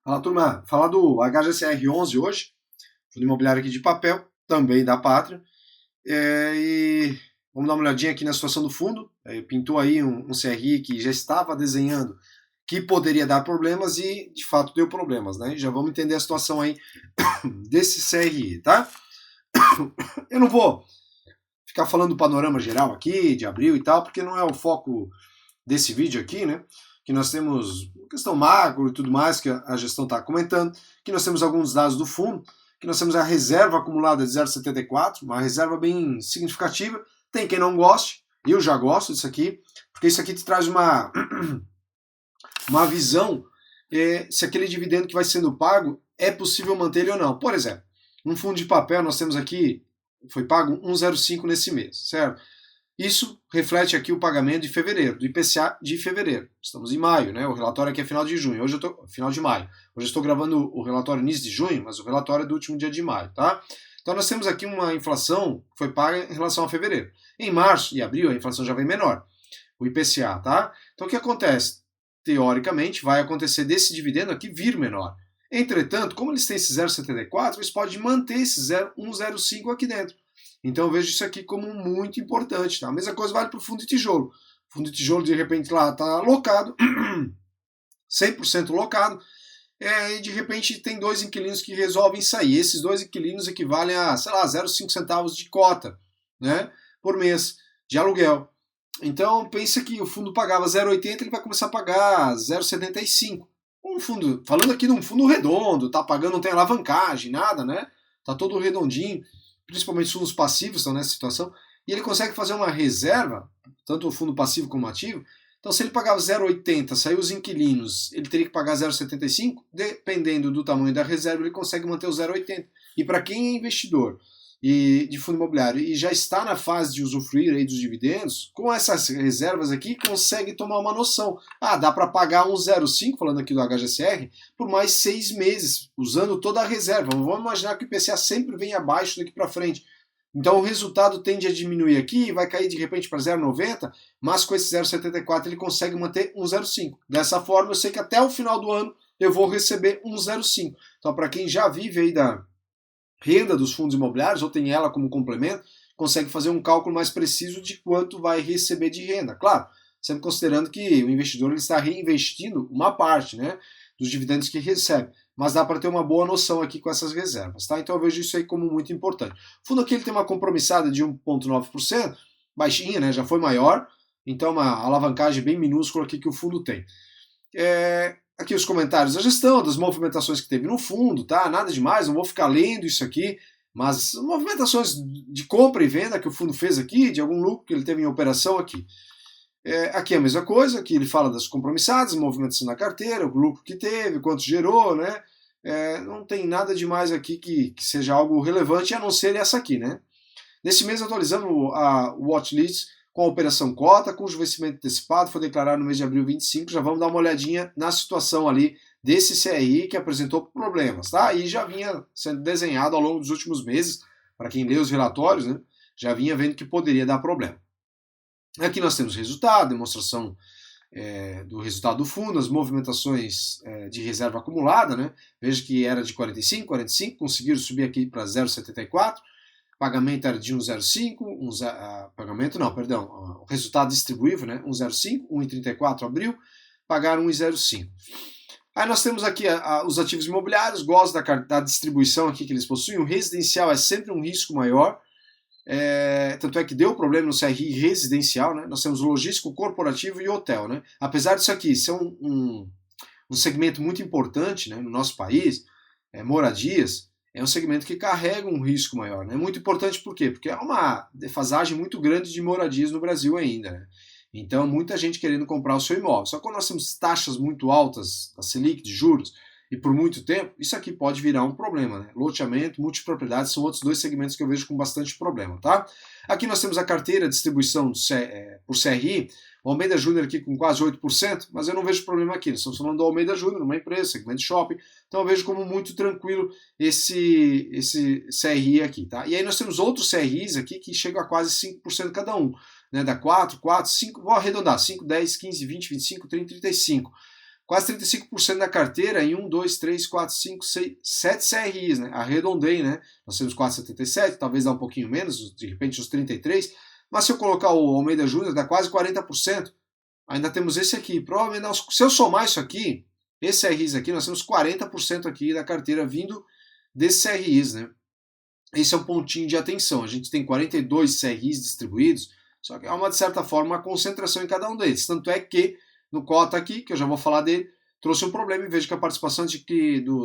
Fala, turma. Falar do HGCR11 hoje, fundo imobiliário aqui de papel, também da Pátria. E vamos dar uma olhadinha aqui na situação do fundo. Pintou aí um CRI que já estava desenhando que poderia dar problemas e de fato deu problemas, né? Já vamos entender a situação aí desse CRI, tá? Eu não vou ficar falando do panorama geral aqui, de abril e tal, porque não é o foco desse vídeo aqui, né? Que nós temos questão macro e tudo mais que a gestão está comentando, que nós temos alguns dados do fundo, que nós temos a reserva acumulada de 0,74, uma reserva bem significativa. Tem quem não goste, eu já gosto disso aqui, porque isso aqui te traz uma visão se aquele dividendo que vai sendo pago é possível manter ele ou não. Por exemplo, um fundo de papel nós temos aqui, foi pago 1,05 nesse mês, certo? Isso reflete aqui o pagamento de fevereiro, do IPCA de fevereiro. Estamos em maio, né? O relatório aqui é final de junho. Hoje eu tô final de maio. Hoje eu estou gravando o relatório início de junho, mas o relatório é do último dia de maio, tá? Então nós temos aqui uma inflação que foi paga em relação a fevereiro. Em março e abril a inflação já vem menor, o IPCA, tá? Então o que acontece? Teoricamente vai acontecer desse dividendo aqui vir menor. Entretanto, como eles têm esse 0,74, eles podem manter esse 1,05 aqui dentro. Então eu vejo isso aqui como muito importante. Tá? A mesma coisa vale para o fundo de tijolo. O fundo de tijolo, de repente, lá está locado, 100% locado, e de repente tem dois inquilinos que resolvem sair. Esses dois inquilinos equivalem a, sei lá, 0,5 centavos de cota, né, por mês de aluguel. Então pensa que o fundo pagava 0,80, ele vai começar a pagar 0,75. Um fundo, falando aqui de um fundo redondo, tá pagando, não tem alavancagem, nada, né? Tá todo redondinho, principalmente os fundos passivos estão nessa situação, e ele consegue fazer uma reserva, tanto o fundo passivo como ativo. Então, se ele pagava 0,80, saiu os inquilinos, ele teria que pagar 0,75, dependendo do tamanho da reserva, ele consegue manter o 0,80. E para quem é investidor e de fundo imobiliário e já está na fase de usufruir aí dos dividendos, com essas reservas aqui, consegue tomar uma noção. Ah, dá para pagar 1,05, falando aqui do HGCR, por mais 6 meses, usando toda a reserva. Vamos imaginar que o IPCA sempre vem abaixo daqui para frente. Então o resultado tende a diminuir aqui, vai cair de repente para 0,90, mas com esse 0,74 ele consegue manter 1,05. Dessa forma eu sei que até o final do ano eu vou receber 1,05. Então para quem já vive aí da renda dos fundos imobiliários, ou tem ela como complemento, consegue fazer um cálculo mais preciso de quanto vai receber de renda. Claro, sempre considerando que o investidor ele está reinvestindo uma parte, né, dos dividendos que recebe. Mas dá para ter uma boa noção aqui com essas reservas, tá? Então eu vejo isso aí como muito importante. O fundo aqui ele tem uma compromissada de 1,9%, baixinha, né, já foi maior, então uma alavancagem bem minúscula aqui que o fundo tem. Aqui os comentários da gestão, das movimentações que teve no fundo, tá? Nada demais, não vou ficar lendo isso aqui, mas movimentações de compra e venda que o fundo fez aqui, de algum lucro que ele teve em operação aqui. Aqui é a mesma coisa, aqui ele fala das compromissadas, movimentação na carteira, o lucro que teve, quanto gerou, né? Não tem nada demais aqui que seja algo relevante, a não ser essa aqui, né? Nesse mês atualizamos o watchlist com a operação cota, cujo vencimento antecipado foi declarado no mês de abril 25. Já vamos dar uma olhadinha na situação ali desse CRI que apresentou problemas, tá? E já vinha sendo desenhado ao longo dos últimos meses, para quem lê os relatórios, né? Já vinha vendo que poderia dar problema. Aqui nós temos resultado, demonstração do resultado do fundo, as movimentações de reserva acumulada, né? Veja que era de 45, 45, conseguiram subir aqui para 0,74. Pagamento era de 1,05, pagamento não, perdão, o resultado distribuível, né, 1,05, 1,34 abril, pagaram 1,05. Aí nós temos aqui os ativos imobiliários, gosto da distribuição aqui que eles possuem, o residencial é sempre um risco maior, tanto é que deu problema no CRI residencial, né, nós temos o logístico, corporativo e hotel, né, apesar disso aqui ser um segmento muito importante, né, no nosso país, moradias, é um segmento que carrega um risco maior. Né? Muito importante por quê? Porque há uma defasagem muito grande de moradias no Brasil ainda. Né? Então, muita gente querendo comprar o seu imóvel. Só que quando nós temos taxas muito altas, a Selic de juros, e por muito tempo, isso aqui pode virar um problema. Né? Loteamento, multipropriedade são outros dois segmentos que eu vejo com bastante problema. Tá? Aqui nós temos a carteira de distribuição por CRI, o Almeida Júnior aqui com quase 8%, mas eu não vejo problema aqui. Nós estamos falando do Almeida Júnior, uma empresa, segmento de shopping, então eu vejo como muito tranquilo esse CRI aqui. Tá? E aí nós temos outros CRIs aqui que chegam a quase 5% cada um. Né? Dá 4, 5, vou arredondar, 5, 10, 15, 20, 25, 30, 35. quase 35% da carteira em 1, 2, 3, 4, 5, 6, 7 CRIs, né? Arredondei, né? Nós temos 4,77, talvez dá um pouquinho menos, de repente uns 33, mas se eu colocar o Almeida Júnior dá quase 40%. Ainda temos esse aqui, provavelmente, se eu somar isso aqui, esses CRIs aqui, nós temos 40% aqui da carteira vindo desses CRIs, né? Esse é um pontinho de atenção. A gente tem 42 CRIs distribuídos, só que há uma, de certa forma, uma concentração em cada um deles. Tanto é que no cota aqui, que eu já vou falar dele, trouxe um problema e vejo que a participação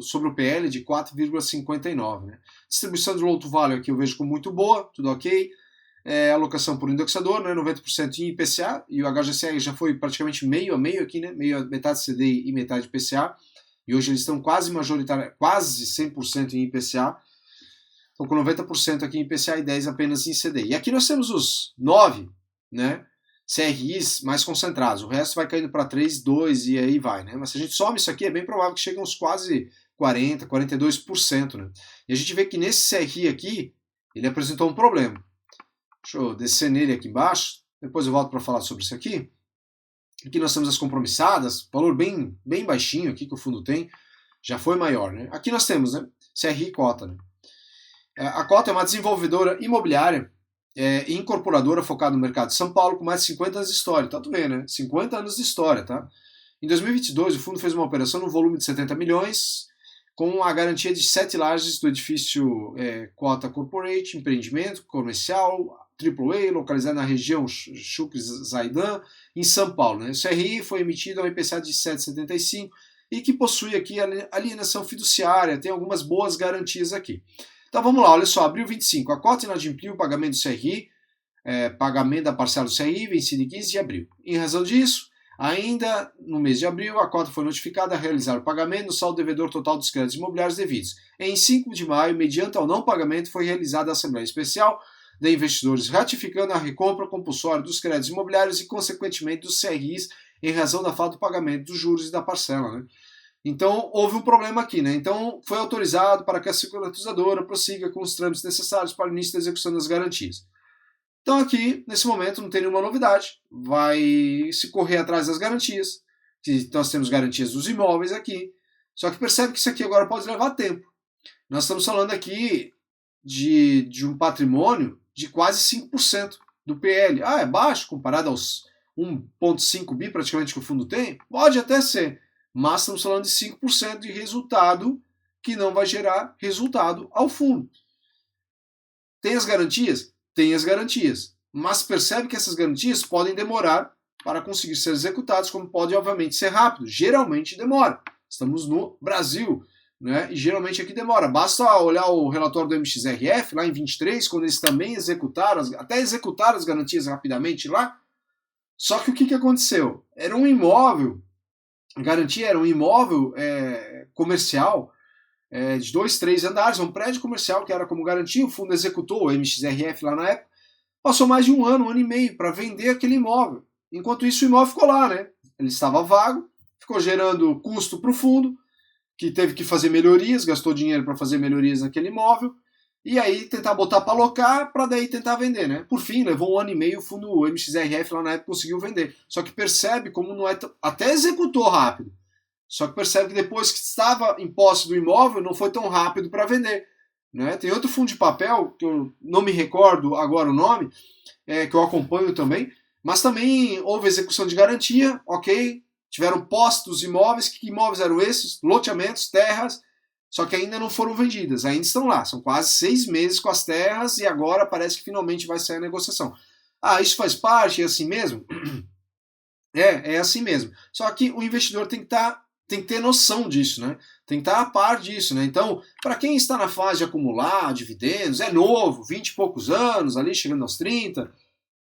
sobre o PL é de 4,59. Né? Distribuição de low to value aqui eu vejo como muito boa, tudo ok. Alocação por indexador, né, 90% em IPCA, e o HGCR já foi praticamente meio a meio aqui, né, metade CDI e metade IPCA, e hoje eles estão quase 100% em IPCA, estão com 90% aqui em IPCA e 10% apenas em CDI. E aqui nós temos os 9, né, CRIs mais concentrados, o resto vai caindo para 3, 2 e aí vai, né, mas se a gente soma isso aqui, é bem provável que chegue a uns quase 40%, 42%, né, e a gente vê que nesse CRI aqui, ele apresentou um problema. Deixa eu descer nele aqui embaixo, depois eu volto para falar sobre isso aqui. Aqui nós temos as compromissadas, valor bem baixinho aqui que o fundo tem, já foi maior, né? Aqui nós temos, né, CRI Cota, né? A Cota é uma desenvolvedora imobiliária e incorporadora focada no mercado de São Paulo com mais de 50 anos de história, tá tudo bem, né? 50 anos de história, tá? Em 2022 o fundo fez uma operação no volume de 70 milhões, com a garantia de 7 lajes do edifício Cota Corporate, empreendimento comercial, AAA, localizado na região Chucre-Zaidan, em São Paulo. Né? O CRI foi emitido a um IPCA de 7,75 e que possui aqui alienação fiduciária, tem algumas boas garantias aqui. Então vamos lá, olha só, abril 25, a cota inadimpliu o pagamento do CRI, pagamento da parcela do CRI, vencido em 15 de abril. Em razão disso, ainda no mês de abril, a cota foi notificada a realizar o pagamento do saldo devedor total dos créditos imobiliários devidos. Em 5 de maio, mediante ao não pagamento, foi realizada a Assembleia Especial de Investidores, ratificando a recompra compulsória dos créditos imobiliários e, consequentemente, dos CRIs, em razão da falta do pagamento dos juros e da parcela. Né? Então, houve um problema aqui. Né? Então, foi autorizado para que a securitizadora prossiga com os trâmites necessários para o início da execução das garantias. Então aqui, nesse momento, não tem nenhuma novidade, vai se correr atrás das garantias, que nós temos garantias dos imóveis aqui, só que percebe que isso aqui agora pode levar tempo. Nós estamos falando aqui de um patrimônio de quase 5% do PL. Ah, é baixo comparado aos 1,5 bi praticamente que o fundo tem? Pode até ser, mas estamos falando de 5% de resultado que não vai gerar resultado ao fundo. Tem as garantias? Tem as garantias, mas percebe que essas garantias podem demorar para conseguir ser executadas, como pode, obviamente, ser rápido. Geralmente demora. Estamos no Brasil, né? E geralmente aqui demora. Basta olhar o relatório do MXRF, lá em 23, quando eles também executaram, até executaram as garantias rapidamente lá. Só que o que aconteceu? Era um imóvel, a garantia era um imóvel comercial, de 2, 3 andares, um prédio comercial que era como garantia, o fundo executou o MXRF lá na época, passou mais de um ano e meio para vender aquele imóvel. Enquanto isso o imóvel ficou lá, né? Ele estava vago, ficou gerando custo para o fundo, que teve que fazer melhorias, gastou dinheiro para fazer melhorias naquele imóvel, e aí tentar botar para alocar, para daí tentar vender, né? Por fim, levou um ano e meio, o fundo o MXRF lá na época conseguiu vender. Só que percebe como não é até executou rápido. Só que percebe que depois que estava em posse do imóvel, não foi tão rápido para vender. Né? Tem outro fundo de papel, que eu não me recordo agora o nome, que eu acompanho também, mas também houve execução de garantia, ok, tiveram posse dos imóveis. Que imóveis eram esses? Loteamentos, terras, só que ainda não foram vendidas, ainda estão lá, são quase 6 meses com as terras e agora parece que finalmente vai sair a negociação. Ah, isso faz parte, é assim mesmo? É assim mesmo. Só que o investidor tem que ter noção disso, né? Tem que estar a par disso, né? Então, para quem está na fase de acumular dividendos, é novo, 20 e poucos anos, ali chegando aos 30,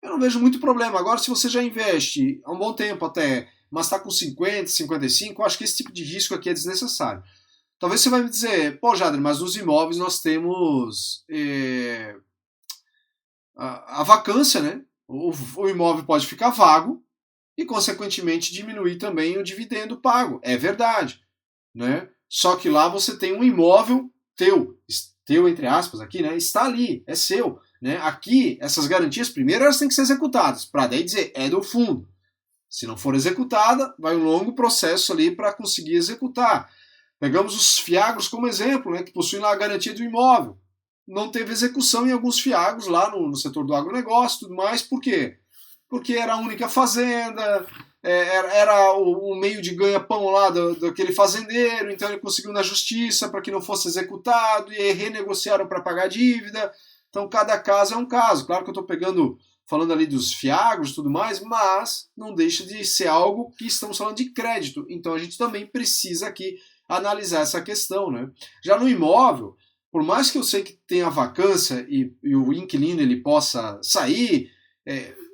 eu não vejo muito problema. Agora, se você já investe há um bom tempo até, mas está com 50, 55, eu acho que esse tipo de risco aqui é desnecessário. Talvez você vai me dizer, pô, Jader, mas nos imóveis nós temos a vacância, né? O imóvel pode ficar vago, e, consequentemente, diminuir também o dividendo pago. É verdade. Né? Só que lá você tem um imóvel teu entre aspas, aqui, né? Está ali, é seu. Né? Aqui, essas garantias, primeiro, elas têm que ser executadas, para daí dizer, é do fundo. Se não for executada, vai um longo processo ali para conseguir executar. Pegamos os fiagros como exemplo, né, que possuem lá a garantia do imóvel. Não teve execução em alguns fiagros lá no setor do agronegócio e tudo mais. Por quê? Porque era a única fazenda, era o meio de ganha-pão lá daquele fazendeiro, então ele conseguiu na justiça para que não fosse executado, e aí renegociaram para pagar a dívida. Então cada caso é um caso. Claro que eu estou falando ali dos fiagros e tudo mais, mas não deixa de ser algo que estamos falando de crédito. Então a gente também precisa aqui analisar essa questão, né? Já no imóvel, por mais que eu sei que tenha vacância e o inquilino ele possa sair,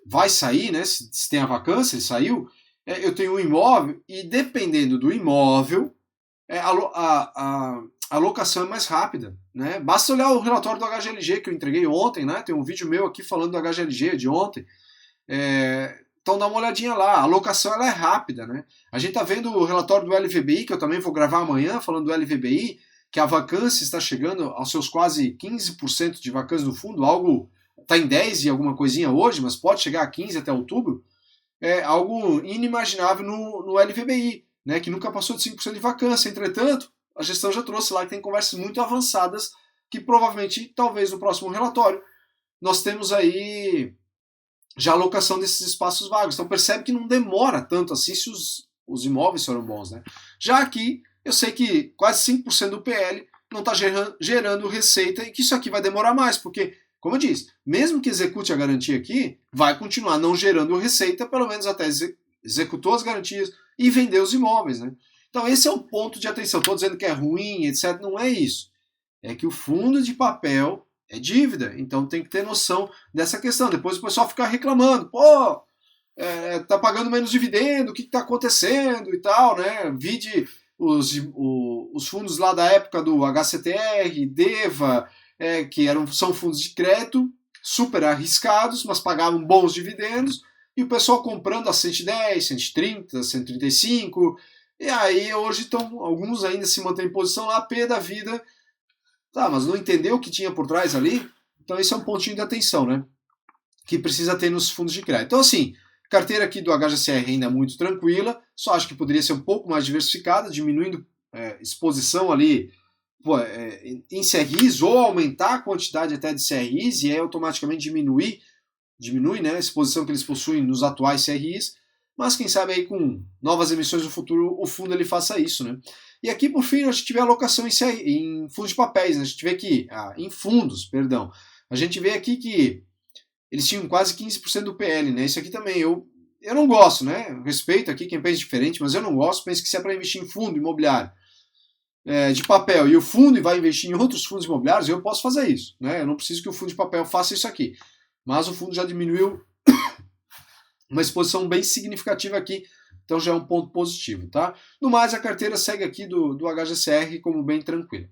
vai sair, né? Se tem a vacância, ele saiu, eu tenho um imóvel e dependendo do imóvel, a locação é mais rápida, né? Basta olhar o relatório do HGLG que eu entreguei ontem, né? Tem um vídeo meu aqui falando do HGLG de ontem. Então dá uma olhadinha lá, a locação ela é rápida, né? A gente tá vendo o relatório do LVBI, que eu também vou gravar amanhã, falando do LVBI, que a vacância está chegando aos seus quase 15% de vacância no fundo, algo está em 10 e alguma coisinha hoje, mas pode chegar a 15 até outubro, é algo inimaginável no LVBI, né, que nunca passou de 5% de vacância. Entretanto, a gestão já trouxe lá que tem conversas muito avançadas que provavelmente, talvez no próximo relatório, nós temos aí já a alocação desses espaços vagos. Então percebe que não demora tanto assim se os imóveis foram bons, né? Já aqui, eu sei que quase 5% do PL não está gerando receita e que isso aqui vai demorar mais, porque, como eu disse, mesmo que execute a garantia aqui, vai continuar não gerando receita, pelo menos até executou as garantias e vender os imóveis, né? Então esse é o ponto de atenção. Estou dizendo que é ruim, etc. Não é isso. É que o fundo de papel é dívida, então tem que ter noção dessa questão. Depois o pessoal fica reclamando, pô, tá pagando menos dividendo, o que está acontecendo e tal, né? Vide os fundos lá da época do HCTR, DEVA, que são fundos de crédito, super arriscados, mas pagavam bons dividendos, e o pessoal comprando a 110, 130, 135, e aí hoje estão, alguns ainda se mantêm em posição lá, pé da vida, tá, mas não entendeu o que tinha por trás ali? Então esse é um pontinho de atenção, né? Que precisa ter nos fundos de crédito. Então assim, carteira aqui do HGCR ainda muito tranquila, só acho que poderia ser um pouco mais diversificada, diminuindo exposição ali em CRIs, ou aumentar a quantidade até de CRIs, e aí automaticamente diminui, né, a exposição que eles possuem nos atuais CRIs, mas quem sabe aí com novas emissões no futuro o fundo ele faça isso, né? E aqui por fim a gente vê a alocação em fundos de papéis, né? A gente vê aqui, em fundos, perdão, a gente vê aqui que eles tinham quase 15% do PL, né? Isso aqui também eu não gosto, né? Eu respeito aqui quem pensa diferente, mas eu não gosto. Penso que se é para investir em fundo imobiliário de papel e o fundo vai investir em outros fundos imobiliários, eu posso fazer isso, né? Eu não preciso que o fundo de papel faça isso aqui. Mas o fundo já diminuiu uma exposição bem significativa aqui, então já é um ponto positivo, tá? No mais, a carteira segue aqui do HGCR como bem tranquila.